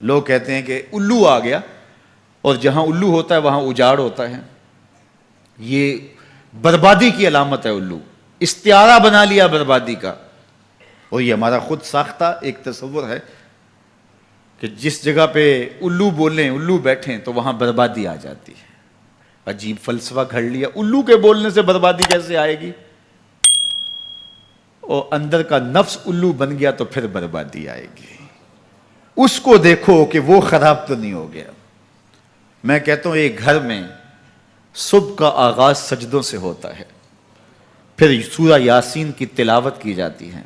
لوگ کہتے ہیں کہ الو آ گیا، اور جہاں الو ہوتا ہے وہاں اجاڑ ہوتا ہے. یہ بربادی کی علامت ہے. الو استعارہ بنا لیا بربادی کا، اور یہ ہمارا خود ساختہ ایک تصور ہے کہ جس جگہ پہ الو بولیں، الو بیٹھیں تو وہاں بربادی آ جاتی ہے. عجیب فلسفہ گھڑ لیا. الو کے بولنے سے بربادی کیسے آئے گی؟ اور اندر کا نفس الو بن گیا تو پھر بربادی آئے گی. اس کو دیکھو کہ وہ خراب تو نہیں ہو گیا. میں کہتا ہوں ایک گھر میں صبح کا آغاز سجدوں سے ہوتا ہے، پھر سورہ یاسین کی تلاوت کی جاتی ہے.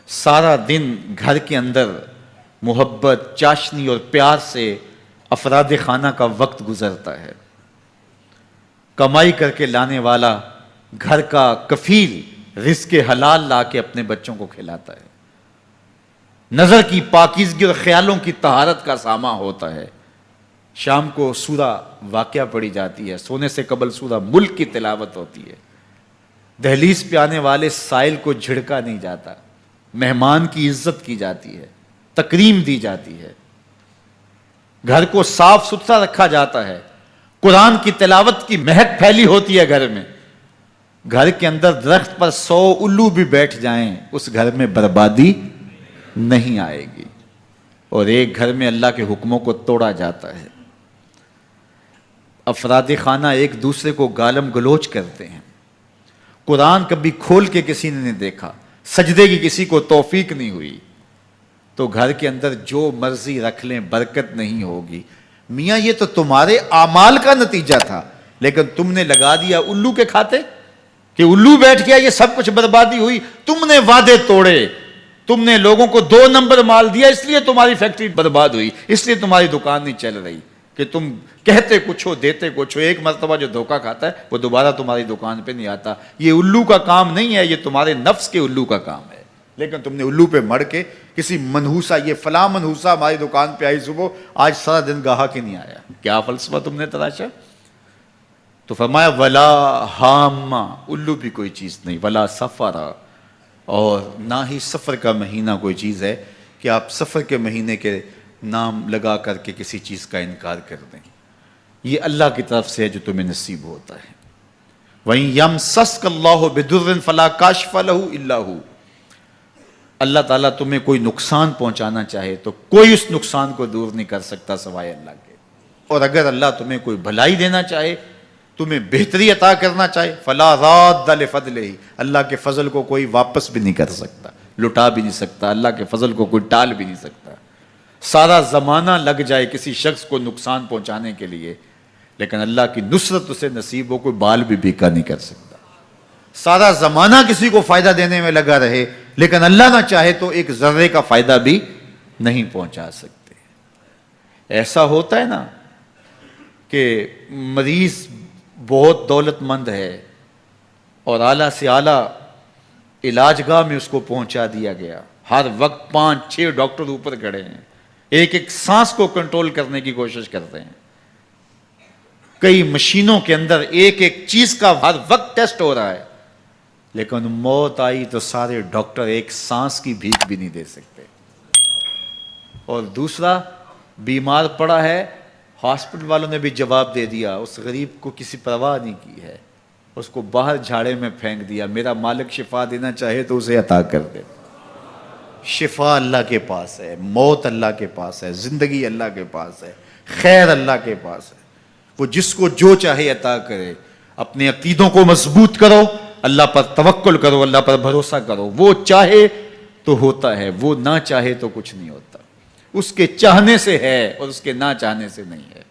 سارا دن گھر کے اندر محبت، چاشنی اور پیار سے افراد خانہ کا وقت گزرتا ہے. کمائی کر کے لانے والا گھر کا کفیل رزق حلال لا کے اپنے بچوں کو کھلاتا ہے. نظر کی پاکیزگی اور خیالوں کی طہارت کا ساما ہوتا ہے. شام کو سورہ واقعہ پڑھی جاتی ہے، سونے سے قبل سورہ ملک کی تلاوت ہوتی ہے. دہلیز پہ آنے والے سائل کو جھڑکا نہیں جاتا، مہمان کی عزت کی جاتی ہے، تکریم دی جاتی ہے. گھر کو صاف ستھرا رکھا جاتا ہے. قرآن کی تلاوت کی مہک پھیلی ہوتی ہے گھر میں. گھر کے اندر درخت پر 100 الو بھی بیٹھ جائیں اس گھر میں بربادی نہیں آئے گی. اور ایک گھر میں اللہ کے حکموں کو توڑا جاتا ہے. افراد خانہ ایک دوسرے کو گالم گلوچ کرتے ہیں. قرآن کبھی کھول کے کسی نے نہیں دیکھا، سجدے کی کسی کو توفیق نہیں ہوئی، تو گھر کے اندر جو مرضی رکھ لیں برکت نہیں ہوگی. میاں یہ تو تمہارے اعمال کا نتیجہ تھا، لیکن تم نے لگا دیا الو کے کھاتے کہ الو بیٹھ گیا، یہ سب کچھ بربادی ہوئی. تم نے وعدے توڑے، تم نے لوگوں کو 2 نمبر مال دیا، اس لیے تمہاری فیکٹری برباد ہوئی، اس لیے تمہاری دکان نہیں چل رہی. کہ تم کہتے کچھ ہو دیتے کچھ ہو. ایک مرتبہ جو دھوکہ کھاتا ہے وہ دوبارہ تمہاری دکان پہ نہیں آتا. یہ الو کا کام نہیں ہے، یہ تمہارے نفس کے الو کا کام ہے. لیکن تم نے الو پہ مڑ کے کسی منحوسہ، یہ فلاں منحوسہ ہماری دکان پہ آئی صبح، آج سارا دن گاہک ہی نہیں آیا. کیا فلسفہ تم نے تراشا؟ تو فرمایا ولا ہامہ، الو بھی کوئی چیز نہیں. ولا سفرا، اور نہ ہی سفر کا مہینہ کوئی چیز ہے کہ آپ سفر کے مہینے کے نام لگا کر کے کسی چیز کا انکار کر دیں. یہ اللہ کی طرف سے ہے جو تمہیں نصیب ہوتا ہے. وَإِن يَمْسَسْكَ اللَّهُ بِضُرٍّ فَلَا كَاشِفَ لَهُ إِلَّا هُوَ. اللہ تعالیٰ تمہیں کوئی نقصان پہنچانا چاہے تو کوئی اس نقصان کو دور نہیں کر سکتا سوائے اللہ کے. اور اگر اللہ تمہیں کوئی بھلائی دینا چاہے، تمہیں بہتری عطا کرنا چاہے، فَلَا رَادَّ لِفَضْلِهِ، اللہ کے فضل کو کوئی واپس بھی نہیں کر سکتا، لٹا بھی نہیں سکتا. اللہ کے فضل کو کوئی ٹال بھی نہیں سکتا. سارا زمانہ لگ جائے کسی شخص کو نقصان پہنچانے کے لیے، لیکن اللہ کی نصرت اسے نصیب ہو، کوئی بال بھی بیکا نہیں کر سکتا. سارا زمانہ کسی کو فائدہ دینے میں لگا رہے، لیکن اللہ نہ چاہے تو ایک ذرے کا فائدہ بھی نہیں پہنچا سکتے. ایسا ہوتا ہے نا کہ مریض بہت دولت مند ہے اور اعلیٰ سے اعلیٰ علاج گاہ میں اس کو پہنچا دیا گیا. ہر وقت 5-6 ڈاکٹر اوپر کھڑے ہیں، ایک ایک سانس کو کنٹرول کرنے کی کوشش کرتے ہیں. کئی مشینوں کے اندر ایک ایک چیز کا ہر وقت ٹیسٹ ہو رہا ہے، لیکن موت آئی تو سارے ڈاکٹر ایک سانس کی بھیک بھی نہیں دے سکتے. اور دوسرا بیمار پڑا ہے، ہاسپٹل والوں نے بھی جواب دے دیا، اس غریب کو کسی پرواہ نہیں کی ہے، اس کو باہر جھاڑے میں پھینک دیا. میرا مالک شفا دینا چاہے تو اسے عطا کر دے. شفا اللہ کے پاس ہے، موت اللہ کے پاس ہے، زندگی اللہ کے پاس ہے، خیر اللہ کے پاس ہے. وہ جس کو جو چاہے عطا کرے. اپنے عقیدوں کو مضبوط کرو، اللہ پر توکل کرو، اللہ پر بھروسہ کرو. وہ چاہے تو ہوتا ہے، وہ نہ چاہے تو کچھ نہیں ہوتا. اس کے چاہنے سے ہے اور اس کے نہ چاہنے سے نہیں ہے.